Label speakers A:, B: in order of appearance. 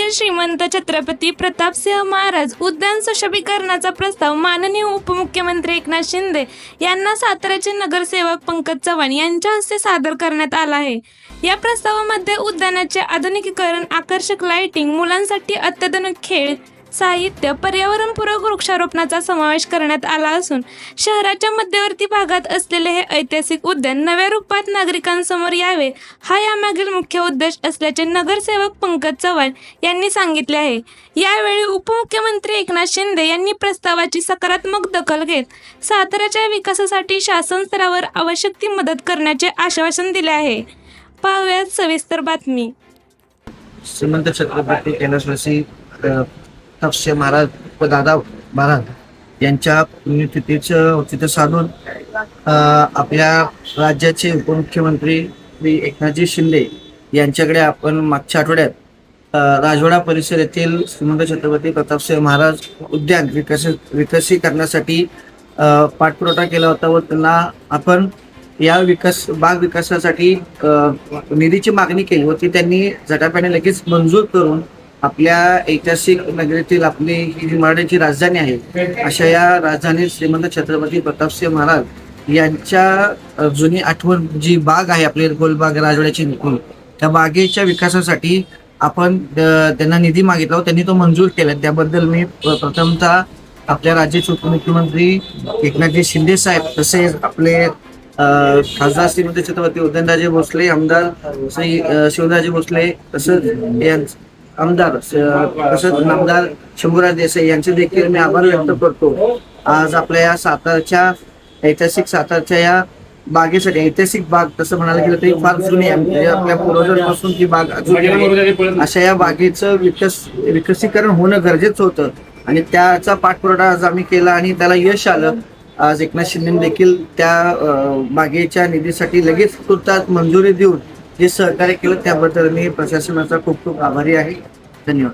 A: राजर्षी श्रीमंत छत्रपती प्रतापसिंह महाराज उद्यान सुशोभीकरणाचा प्रस्ताव माननीय उपमुख्यमंत्री एकनाथ शिंदे यांना साताऱ्याचे नगरसेवक पंकज चव्हाण यांच्या हस्ते सादर करण्यात आला आहे। या प्रस्तावामध्ये उद्यानाचे आधुनिकीकरण, आकर्षक लाइटिंग, मुलांसाठी अत्याधुनिक खेळ साहित्य, पर्यावरणपूरक वृक्षारोपणाचा समावेश करण्यात आला असून शहराच्या मध्यवर्ती भागात असलेले हे ऐतिहासिक उद्यान नव्या रूपात नागरिकांसमोर यावे हा यामागील मुख्य उद्देश असल्याचे नगरसेवक पंकज चव्हाण यांनी सांगितले आहे। यावेळी उपमुख्यमंत्री एकनाथ शिंदे यांनी प्रस्तावाची सकारात्मक दखल घेत साताऱ्याच्या विकासासाठी शासन स्तरावर आवश्यक ती मदत करण्याचे आश्वासन दिले आहे। पाहूयात सविस्तर बातमी।
B: श्रीमंत छत्रपती कैलासवासी प्रतापसिंह महाराज व दादा महाराज यांच्या पुण्यतिथीचं औचित्य साधून आपल्या राज्याचे उपमुख्यमंत्री श्री एकनाथजी शिंदे यांच्याकडे आपण मागच्या आठवड्यात राजवाडा परिसर येथील श्रीमंत छत्रपती प्रतापसिंह महाराज उद्यान विकसीकरणासाठी पाठपुरावा केला होता व त्यांना आपण या बाग विकासासाठी निधीची मागणी केली होती। त्यांनी झटापट्याने लगेच मंजूर करून आपल्या ऐतिहासिक नगरीतील आपली ही जी मराठीची राजधानी आहे अशा या राजधानीत श्रीमंत छत्रपती प्रतापसिंह महाराज यांच्या जुनी आठवण जी बाग आहे आपली गोलबाग राजवाड्याची त्या बागेच्या विकासासाठी आपण त्यांना निधी मागितला व त्यांनी तो मंजूर केला। त्याबद्दल मी प्रथमतः आपल्या राज्याचे उपमुख्यमंत्री एकनाथजी शिंदे साहेब तसेच आपले खासदार श्रीमंत छत्रपती उदयनराजे भोसले, आमदार श्री शिवराजे भोसले तसंच आमदार तसंच नामदार शंभूराज देसाई यांचे देखील मी आभार व्यक्त करतो। आज आपल्या या सातारच्या या बागेसाठी ऐतिहासिक बाग तसं म्हणायला गेलं तरी फार जुनी आहे, म्हणजे आपल्या पूर्वजांपासून ती बाग अशा या बागेचं विकसीकरण होणं गरजेचं होतं आणि त्याचा पाठपुरावा आज आम्ही केला आणि त्याला यश आलं। आज एकनाथ शिंदे देखील त्या बागेच्या निधीसाठी लगेच तुर्तास मंजुरी देऊन जे सहकार्य केलं त्याबद्दल मी प्रशासनाचा खूप खूप आभारी आहे। धन्यवाद।